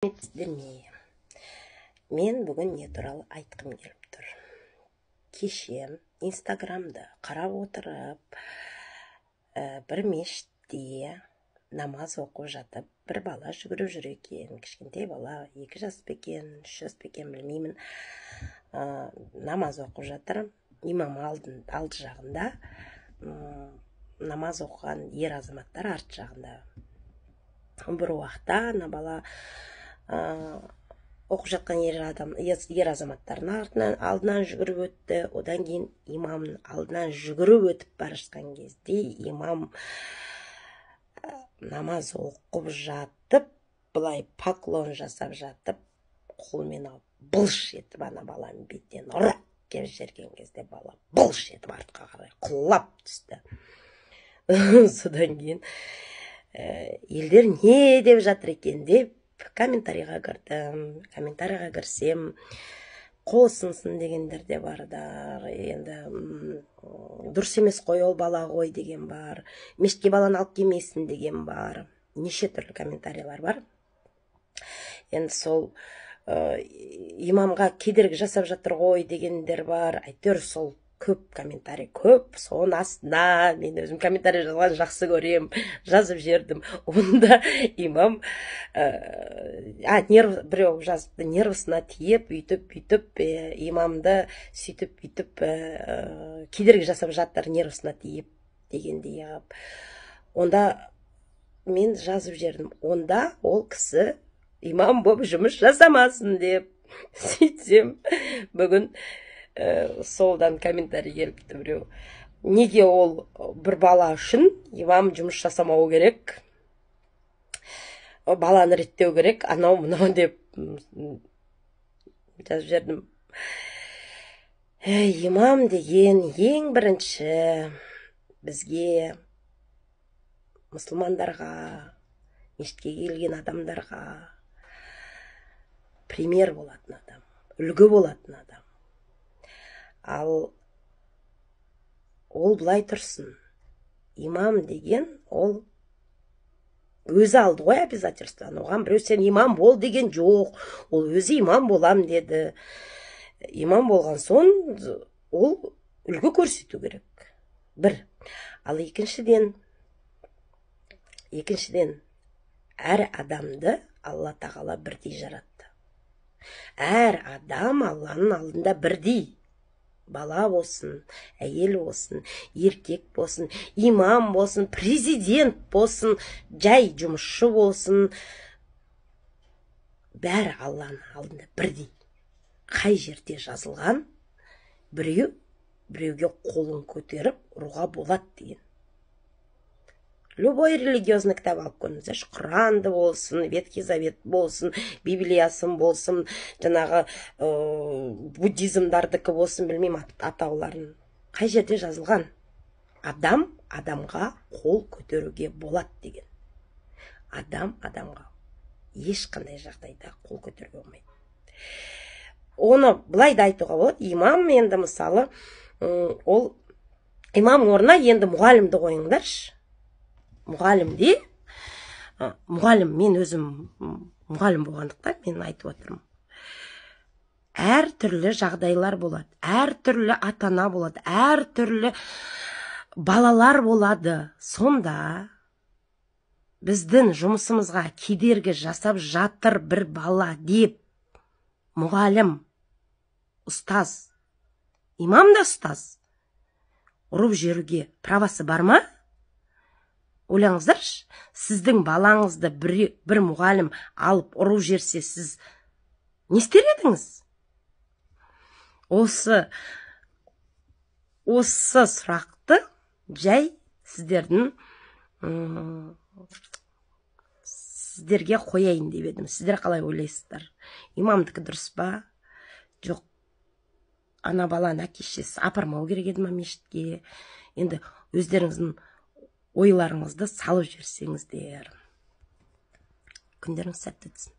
Мен бүгін не туралы айтқым келіп тұр. Кеше Инстаграмды қарап отырып, бір мешітте намаз оқып жатып, бір бала жүгіріп жүр екен. Кішкентай бала, 2 жас па екен, 3 жас па екен, білмеймін. Намаз оқып жатыр. Имам алды жағында, намаз оқыған ер азаматтар арт жағында. Бір уақытта ана бала оқып жатқан ер азаматтардың алдынан жүгіріп өтті. Одан кейін имамның алдынан жүгіріп өтіп бара жатқан кезде имам намаз оқып жатып, былай поклон жасап жатып, қолмен алып былш етіп ана баланың бетінен ұрып кеп жерген кезде бала былш етіп артқа қарай құлап түсті. Содан кейін елдер не деп жатыр екен деп комментарийға кірдім. Комментарийға кірсем, қол сынсын дегендер де бар да, енді дұрыс емес қой, ол бала ғой деген бар, мешітке баланы алып келмесін деген бар, неше түрлі комментарийлар бар. Енді сол имамға кедергі жасап жатыр ғой дегендер бар. Әйтеуір сол көп комментарий, көп. Соның астына мен өзім комментарий жазған жақсы көрем, жазып жердім. Онда имам біреу жазыпты, нервысына тиіп, үйтіп, имамды сөйтіп, кедергі жасап жатыр, нервысына тиіп дегендей. Онда мен жазып жердім. Онда ол кісі имам болып жұмыс жасамасын деп. Сөйтсем, бүгін солдан комментарий келіпті біреу. Неге ол бір бала үшін имам жұмыс жасамау керек, баланы реттеу керек, анау мынау деп жазып жердім. Имам деген ең бірінші бізге, мұсылмандарға, мешітке келген адамдарға пример болатын адам, үлгі болатын адам. Ал ол былай тұрсын. Имам деген ол өзі алды ғой обязательствоны. Оған біреу сен имам бол деген жоқ. Ол өзі имам болам деді. Имам болған соң ол үлгі көрсету керек. Бір. Ал екіншіден, әр адамды Алла тағала бірдей жаратты. Әр адам Алланың алдында бірдей. Бала болсын, әйел болсын, еркек болсын, имам болсын, президент болсын, жай жұмысшы болсын, бәрі Алланың алдында бірдей. Қай жерде жазылған, біреуге қолын көтеріп ұруға болады деген. Любой религиозный кітап алып көріңіздер, Құранды болсын, Ветхий Завет болсын, Библиясын болсын, жаңағы буддизмдардікі болсын, білмеймін атауларын. Қай жерде жазылған? Адам адамға қол көтеруге болады деген. Адам адамға ешқандай жағдайда қол көтеруге болмайды. Оны былай да айтуға болады. Имам енді мысалы, ол имам орнына енді мұғалімді қойыңдаршы. Мұғалім, мен өзім мұғалім болғандықтан мен айтып отырмын. Әр түрлі жағдайлар болады, әр түрлі атана болады, әр түрлі балалар болады. Сонда біздің жұмысымызға кедергі жасап жатыр бір бала деп, мұғалім, ұстаз, имам да ұстаз, ұрып жеруге правасы бар ма? Ойлаңыздаршы, сіздің балаңызды бір мұғалім алып ұрып жерсе, сіз не істер едіңіз? Осы сұрақты жай сіздерге қояйын деп едім. Сіздер қалай ойлайсыздар? Имамдікі дұрыс па? Жоқ, ана баланы әке-шешесі апармау керек еді ма мешітке? Енді өздеріңіздің ойларыңызды салып жүрсеңіздер. Күндеріңіз сәтті өтсін.